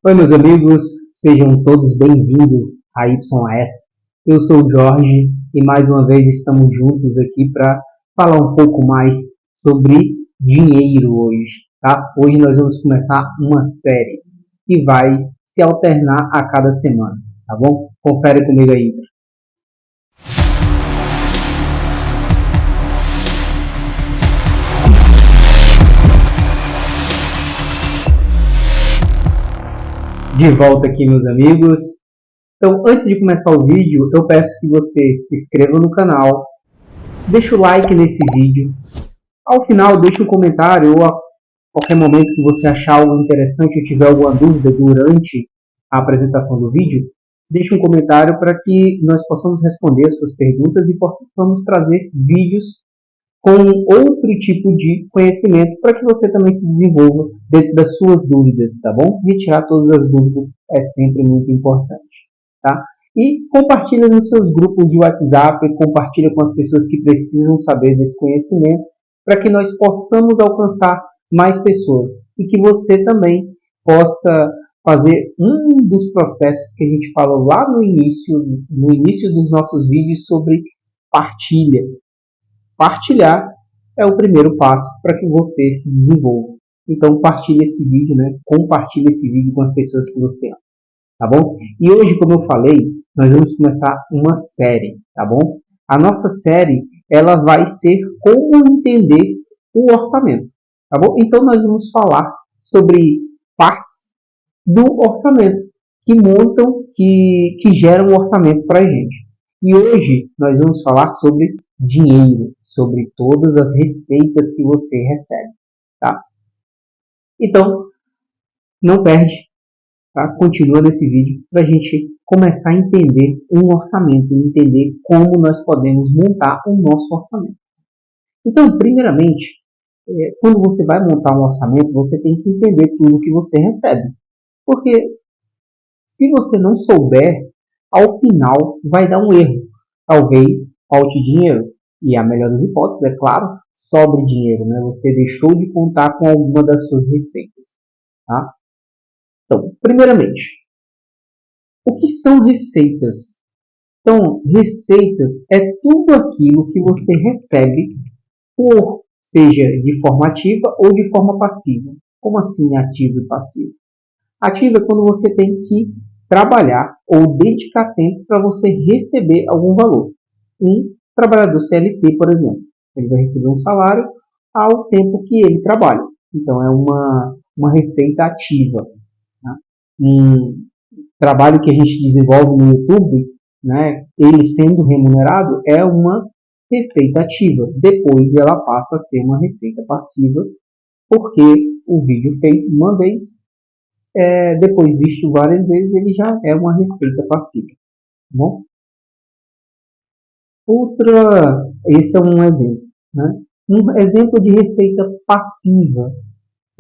Oi, meus amigos, sejam todos bem-vindos a YS. Eu sou o Jorge e mais uma vez estamos juntos aqui para falar um pouco mais sobre dinheiro hoje, tá? Hoje nós vamos começar uma série que vai se alternar a cada semana, tá bom? Confere comigo aí. De volta aqui, meus amigos. Então, antes de começar o vídeo, eu peço que você se inscreva no canal, deixe o like nesse vídeo. Ao final, deixe um comentário ou a qualquer momento que você achar algo interessante ou tiver alguma dúvida durante a apresentação do vídeo, deixe um comentário para que nós possamos responder as suas perguntas e possamos trazer vídeos com outro tipo de conhecimento para que você também se desenvolva dentro das suas dúvidas, tá bom? Retirar todas as dúvidas é sempre muito importante, tá? E compartilha nos seus grupos de WhatsApp, compartilha com as pessoas que precisam saber desse conhecimento, para que nós possamos alcançar mais pessoas e que você também possa fazer um dos processos que a gente falou lá no início dos nossos vídeos sobre partilha. Partilhar é o primeiro passo para que você se desenvolva. Então, partilhe esse vídeo, né? Compartilhe esse vídeo com as pessoas que você ama, tá bom? E hoje, como eu falei, nós vamos começar uma série, tá bom? A nossa série, ela vai ser como entender o orçamento, tá bom? Então, nós vamos falar sobre partes do orçamento que montam, que geram um orçamento para a gente. E hoje nós vamos falar sobre dinheiro, sobre todas as receitas que você recebe, tá? Então, não perde, tá? Continua nesse vídeo para a gente começar a entender um orçamento, entender como nós podemos montar o nosso orçamento. Então, primeiramente, quando você vai montar um orçamento, você tem que entender tudo que você recebe. Porque se você não souber, ao final vai dar um erro. Talvez falte dinheiro. E a melhor das hipóteses, é claro, sobre dinheiro, né? Você deixou de contar com alguma das suas receitas, tá? Então, primeiramente, o que são receitas? Então, receitas é tudo aquilo que você recebe seja de forma ativa ou de forma passiva. Como assim ativo e passivo? Ativo é quando você tem que trabalhar ou dedicar tempo para você receber algum valor. Um trabalhador CLT, por exemplo, ele vai receber um salário ao tempo que ele trabalha. Então, é uma receita ativa. Tá? Um trabalho que a gente desenvolve no YouTube, né, ele sendo remunerado, é uma receita ativa. Depois, ela passa a ser uma receita passiva, porque o vídeo feito uma vez, depois visto várias vezes, ele já é uma receita passiva. Tá bom? Esse é um exemplo, né? Um exemplo de receita passiva.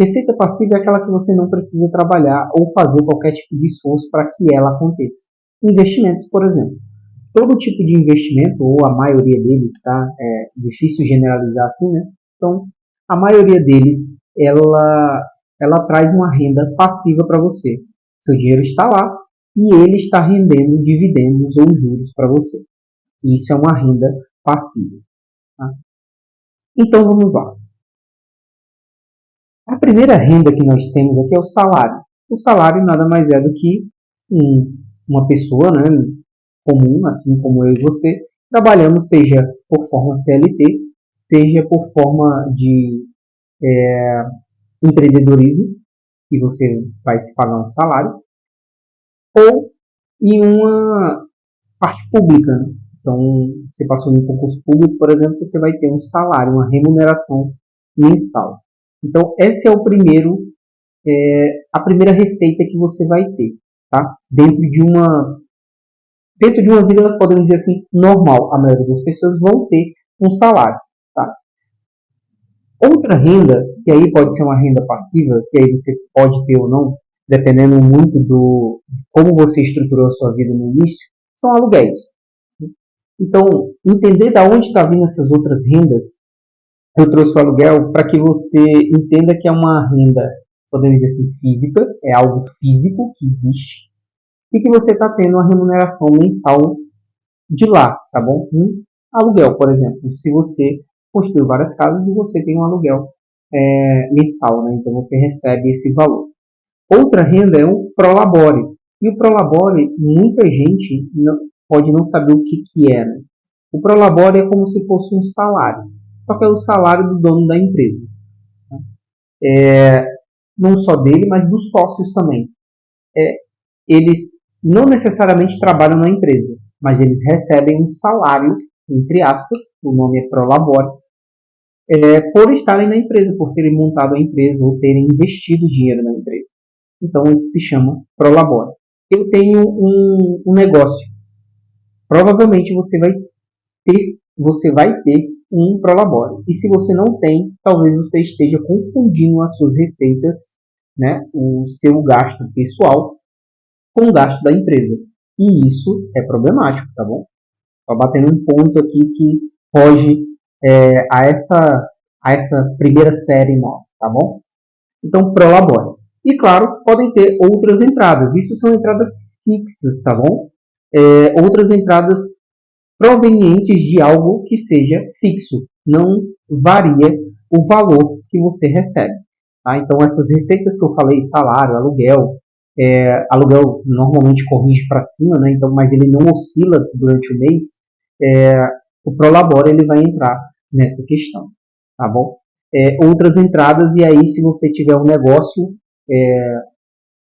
Receita passiva é aquela que você não precisa trabalhar ou fazer qualquer tipo de esforço para que ela aconteça. Investimentos, por exemplo. Todo tipo de investimento, ou a maioria deles, tá? É difícil generalizar assim, né? Então, a maioria deles, ela traz uma renda passiva para você. Seu dinheiro está lá e ele está rendendo dividendos ou juros para você. Isso é uma renda passiva. Tá? Então vamos lá. A primeira renda que nós temos aqui é o salário. O salário nada mais é do que uma pessoa, né, comum, assim como eu e você, trabalhando seja por forma CLT, seja por forma de empreendedorismo, que você vai se pagar um salário, ou em uma parte pública. Né? Então, você passou em um concurso público, por exemplo, você vai ter um salário, uma remuneração mensal. Então, esse é a primeira receita que você vai ter, tá? Dentro de uma vida, podemos dizer assim, normal. A maioria das pessoas vão ter um salário, tá? Outra renda, que aí pode ser uma renda passiva, que aí você pode ter ou não, dependendo muito do como você estruturou a sua vida no início, são aluguéis. Então, entender de onde está vindo essas outras rendas, eu trouxe o aluguel para que você entenda que é uma renda podemos dizer assim, física, é algo físico que existe, e que você está tendo uma remuneração mensal de lá, tá bom? Um aluguel, por exemplo. Se você construiu várias casas e você tem um aluguel mensal, né? Então você recebe esse valor. Outra renda é o prolabore. E o prolabore, muita gente pode não saber o que é. Né? O prolabore é como se fosse um salário, só que é o salário do dono da empresa. Não só dele, mas dos sócios também. Eles não necessariamente trabalham na empresa, mas eles recebem um salário, entre aspas, o nome é prolabore, por estarem na empresa, por terem montado a empresa ou terem investido dinheiro na empresa. Então isso se chama prolabore. Eu tenho um negócio. Provavelmente você vai ter um prolabore. E se você não tem, talvez você esteja confundindo as suas receitas, né, o seu gasto pessoal, com o gasto da empresa. E isso é problemático, tá bom? Só batendo um ponto aqui que foge a essa primeira série nossa, tá bom? Então, prolabore. E claro, podem ter outras entradas. Isso são entradas fixas, tá bom? Outras entradas provenientes de algo que seja fixo. Não varia o valor que você recebe. Tá? Então, essas receitas que eu falei, salário, aluguel, aluguel normalmente corrige para cima, né? Então, mas ele não oscila durante o mês, é, o Prolabore ele vai entrar nessa questão, tá bom? Outras entradas, e aí se você tiver um negócio,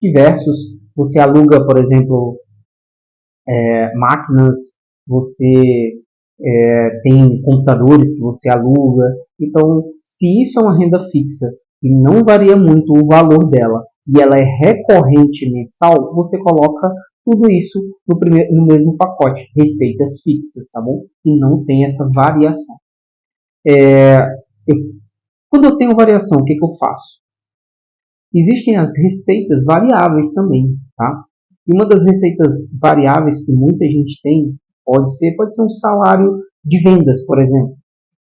diversos, você aluga, por exemplo, máquinas, você tem computadores que você aluga. Então, se isso é uma renda fixa e não varia muito o valor dela e ela é recorrente mensal, você coloca tudo isso no mesmo pacote, receitas fixas, tá bom? E não tem essa variação. Eu, quando eu tenho variação, o que eu faço? Existem as receitas variáveis também, tá? E uma das receitas variáveis que muita gente tem pode ser um salário de vendas, por exemplo.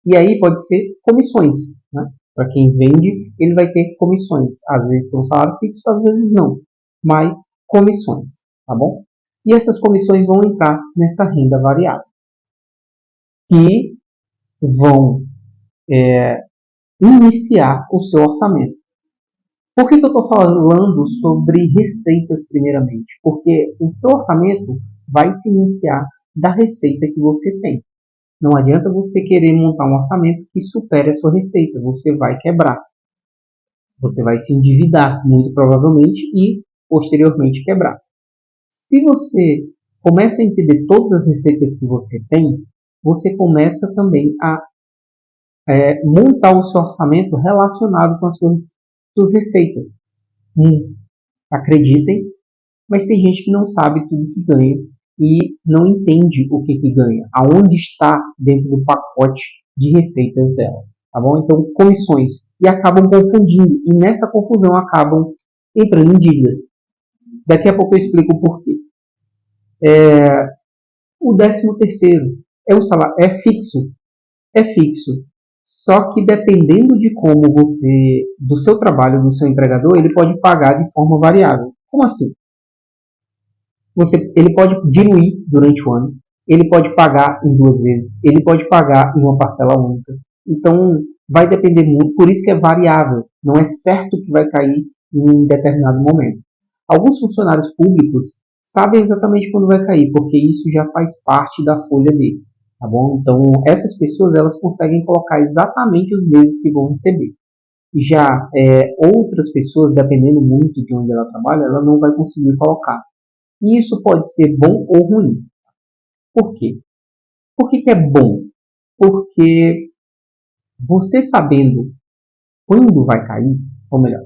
E aí pode ser comissões, né? Para quem vende, ele vai ter comissões. Às vezes tem um salário fixo, às vezes não. Mas comissões, tá bom? E essas comissões vão entrar nessa renda variável. Que vão iniciar o seu orçamento. Por que eu estou falando sobre receitas primeiramente? Porque o seu orçamento vai se iniciar da receita que você tem. Não adianta você querer montar um orçamento que supere a sua receita. Você vai quebrar. Você vai se endividar, muito provavelmente, e posteriormente quebrar. Se você começa a entender todas as receitas que você tem, você começa também a montar o seu orçamento relacionado com as suas receitas. Acreditem, mas tem gente que não sabe tudo que ganha e não entende o que ganha, aonde está dentro do pacote de receitas dela, tá bom? Então, comissões, e acabam confundindo, e nessa confusão acabam entrando em dívidas. Daqui a pouco eu explico o porquê. O 13º é um salário, é fixo, só que dependendo de como do seu trabalho, do seu empregador, ele pode pagar de forma variável. Como assim? Ele pode diluir durante o ano, ele pode pagar em 2 vezes, ele pode pagar em uma parcela única. Então, vai depender muito, por isso que é variável, não é certo que vai cair em determinado momento. Alguns funcionários públicos sabem exatamente quando vai cair, porque isso já faz parte da folha dele, tá bom? Então, essas pessoas elas conseguem colocar exatamente os meses que vão receber. Já outras pessoas, dependendo muito de onde ela trabalha, ela não vai conseguir colocar. E isso pode ser bom ou ruim. Por quê? Por que é bom? Porque você sabendo quando vai cair, ou melhor,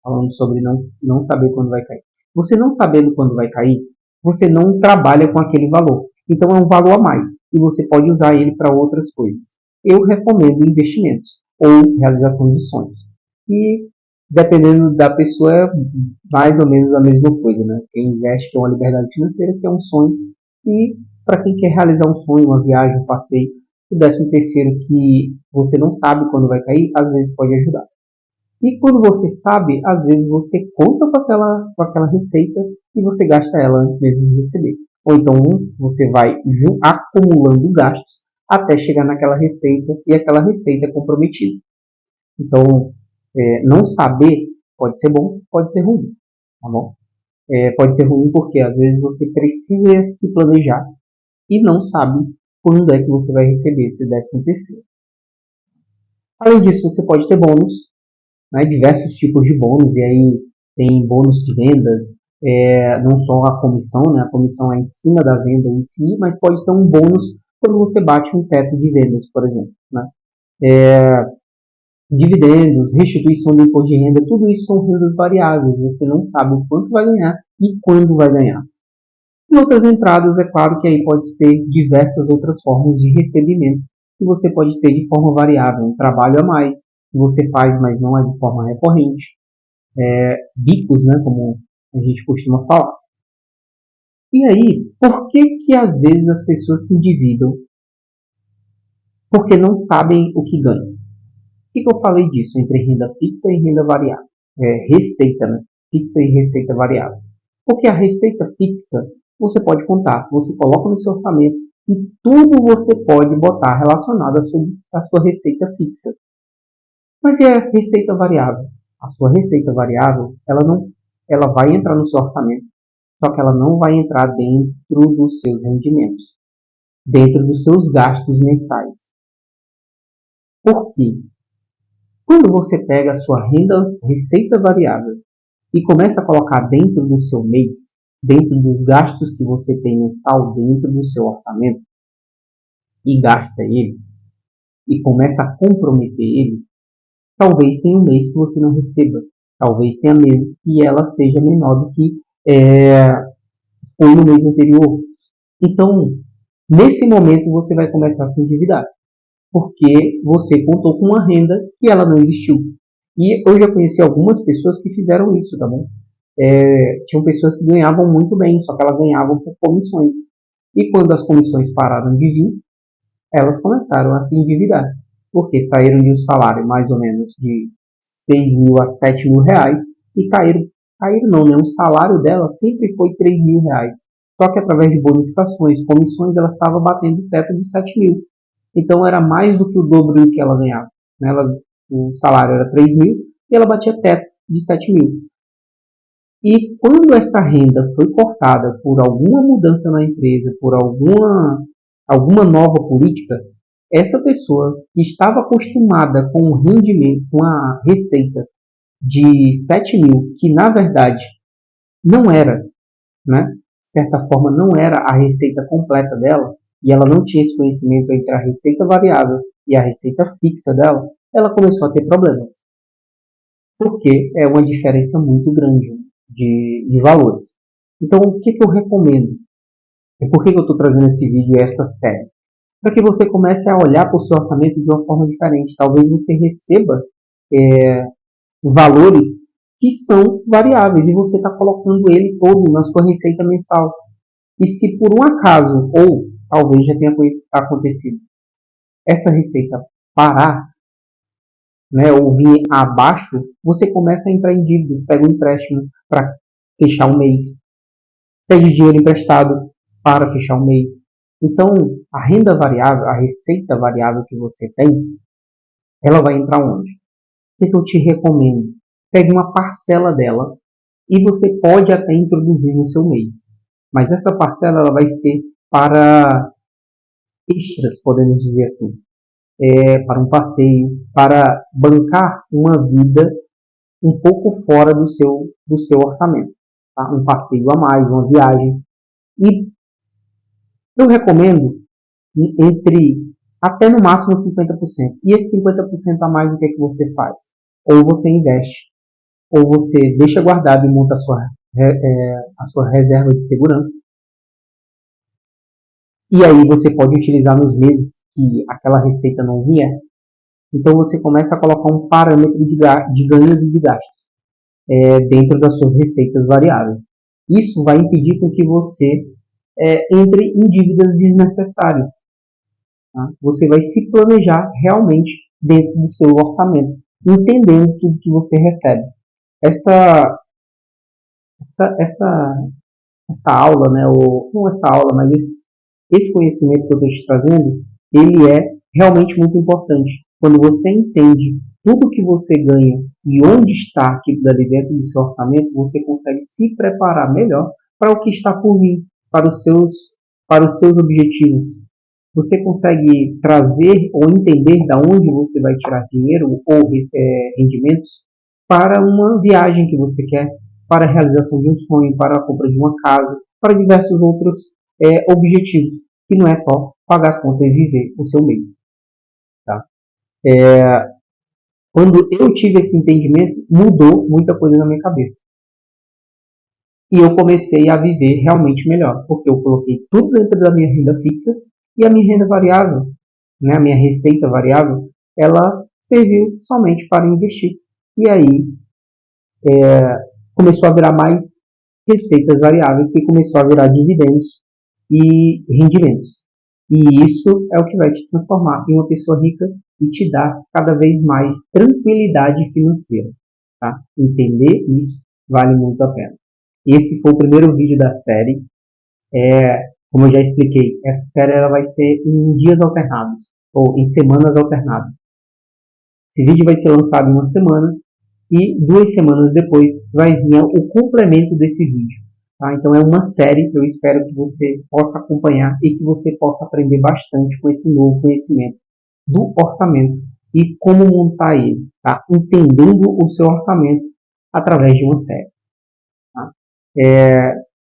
falando sobre não saber quando vai cair. Você não sabendo quando vai cair, você não trabalha com aquele valor. Então é um valor a mais. E você pode usar ele para outras coisas. Eu recomendo investimentos ou realização de sonhos. E dependendo da pessoa, é mais ou menos a mesma coisa, né? Quem investe tem uma liberdade financeira, que é um sonho, e para quem quer realizar um sonho, uma viagem, um passeio, o 13º que você não sabe quando vai cair, às vezes pode ajudar. E quando você sabe, às vezes você conta com aquela receita e você gasta ela antes mesmo de receber. Ou então você vai acumulando gastos até chegar naquela receita e aquela receita é comprometida. Então, não saber pode ser bom, pode ser ruim, tá bom? Pode ser ruim porque às vezes você precisa se planejar e não sabe quando é que você vai receber esse 13º. Além disso, você pode ter bônus, né, diversos tipos de bônus, e aí tem bônus de vendas, não só a comissão, né, a comissão é em cima da venda em si, mas pode ter um bônus quando você bate um teto de vendas, por exemplo. Né? Dividendos, restituição do imposto de renda, tudo isso são rendas variáveis, você não sabe o quanto vai ganhar e quando vai ganhar. E outras entradas, é claro que aí pode ter diversas outras formas de recebimento que você pode ter de forma variável, um trabalho a mais que você faz, mas não é de forma recorrente, bicos, né, como a gente costuma falar. E aí, por que às vezes as pessoas se endividam? Porque não sabem o que ganham. Por que eu falei disso entre renda fixa e renda variável? Receita, né? Fixa e receita variável. Porque a receita fixa você pode contar, você coloca no seu orçamento e tudo você pode botar relacionado à sua receita fixa. Mas e a receita variável? A sua receita variável, ela vai entrar no seu orçamento, só que ela não vai entrar dentro dos seus rendimentos, dentro dos seus gastos mensais. Por quê? Quando você pega a sua receita variável e começa a colocar dentro do seu mês, dentro dos gastos que você tem mensal dentro do seu orçamento, e gasta ele, e começa a comprometer ele, talvez tenha um mês que você não receba. Talvez tenha meses que ela seja menor do que foi no mês anterior. Então, nesse momento, você vai começar a se endividar. Porque você contou com uma renda que ela não existiu. E eu já conheci algumas pessoas que fizeram isso, tá bom? Tinham pessoas que ganhavam muito bem, só que elas ganhavam por comissões. E quando as comissões pararam de vir, elas começaram a se endividar. Porque saíram de um salário mais ou menos de 6 mil a 7 mil reais e caíram não, né? O salário dela sempre foi 3 mil reais. Só que através de bonificações, comissões, ela estava batendo o teto de 7 mil. Então era mais do que o dobro do que ela ganhava. Né? O salário era 3 mil e ela batia teto de 7 mil. E quando essa renda foi cortada por alguma mudança na empresa, por alguma nova política, essa pessoa que estava acostumada com um rendimento, com a receita de 7 mil, que na verdade não era, né, de certa forma não era a receita completa dela, e ela não tinha esse conhecimento entre a receita variável e a receita fixa dela, ela começou a ter problemas. Porque é uma diferença muito grande de valores. Então, o que eu recomendo? E por que eu estou trazendo esse vídeo e essa série? Para que você comece a olhar para o seu orçamento de uma forma diferente. Talvez você receba valores que são variáveis e você está colocando ele todo na sua receita mensal. E se por um acaso, ou talvez já tenha acontecido, essa receita parar, né, ou vir abaixo, você começa a entrar em dívidas, pega um empréstimo para fechar o mês, pede dinheiro emprestado para fechar o mês. Então, a renda variável, a receita variável que você tem, ela vai entrar onde? O que eu te recomendo? Pegue uma parcela dela e você pode até introduzir no seu mês. Mas essa parcela ela vai ser para extras, podemos dizer assim. Para um passeio, para bancar uma vida um pouco fora do seu orçamento. Tá? Um passeio a mais, uma viagem. E eu recomendo entre até no máximo 50%. E esse 50% a mais, o que é que você faz? Ou você investe, ou você deixa guardado e monta a sua reserva de segurança. E aí você pode utilizar nos meses que aquela receita não vier. Então você começa a colocar um parâmetro de ganhos e de gastos dentro das suas receitas variáveis. Isso vai impedir com que você entre em dívidas desnecessárias. Tá? Você vai se planejar realmente dentro do seu orçamento. entendendo tudo que você recebe. Essa, essa, essa, essa aula, né, ou não essa aula, mas esse conhecimento que eu estou te trazendo, ele é realmente muito importante. Quando você entende tudo que você ganha e onde está aquilo dali dentro do seu orçamento, você consegue se preparar melhor para o que está por vir, para os seus objetivos. Você consegue trazer ou entender da onde você vai tirar dinheiro ou rendimentos para uma viagem que você quer, para a realização de um sonho, para a compra de uma casa, para diversos outros objetivos, que não é só pagar a conta e viver o seu mês. Tá? Quando eu tive esse entendimento, mudou muita coisa na minha cabeça. E eu comecei a viver realmente melhor, porque eu coloquei tudo dentro da minha renda fixa e a minha renda variável, né, a minha receita variável, ela serviu somente para investir. E aí começou a virar mais receitas variáveis, que começou a virar dividendos e rendimentos. E isso é o que vai te transformar em uma pessoa rica e te dar cada vez mais tranquilidade financeira. Tá? Entender isso vale muito a pena. Esse foi o primeiro vídeo da série. Como eu já expliquei, essa série ela vai ser em dias alternados, ou em semanas alternadas. Esse vídeo vai ser lançado em uma semana e 2 semanas depois vai vir o complemento desse vídeo. Tá? Então é uma série que eu espero que você possa acompanhar e que você possa aprender bastante com esse novo conhecimento do orçamento e como montar ele, tá? Entendendo o seu orçamento através de uma série. Tá?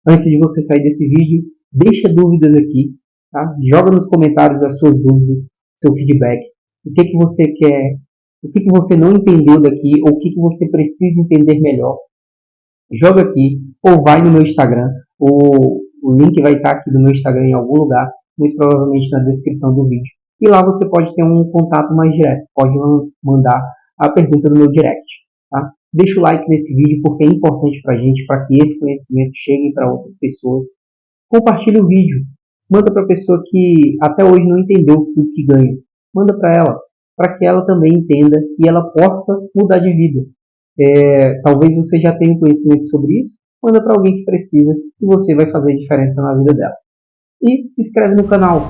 Antes de você sair desse vídeo, deixa dúvidas aqui, tá? Joga nos comentários as suas dúvidas, seu feedback, o que você quer, o que você não entendeu daqui, ou o que você precisa entender melhor. Joga aqui, ou vai no meu Instagram, o link vai estar aqui no meu Instagram em algum lugar, muito provavelmente na descrição do vídeo. E lá você pode ter um contato mais direto, pode mandar a pergunta no meu direct. Tá? Deixa o like nesse vídeo porque é importante para a gente, para que esse conhecimento chegue para outras pessoas. Compartilhe o vídeo, manda para a pessoa que até hoje não entendeu tudo que ganha. Manda para ela, para que ela também entenda e ela possa mudar de vida. Talvez você já tenha conhecimento sobre isso, manda para alguém que precisa e você vai fazer diferença na vida dela. E se inscreve no canal,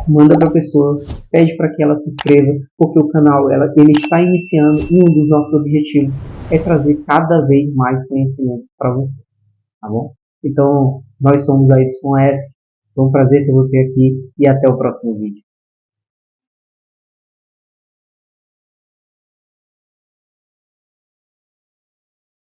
manda para a pessoa, pede para que ela se inscreva, porque o canal ele está iniciando e um dos nossos objetivos é trazer cada vez mais conhecimento para você, tá bom? Então, nós somos a YS, foi um prazer ter você aqui e até o próximo vídeo.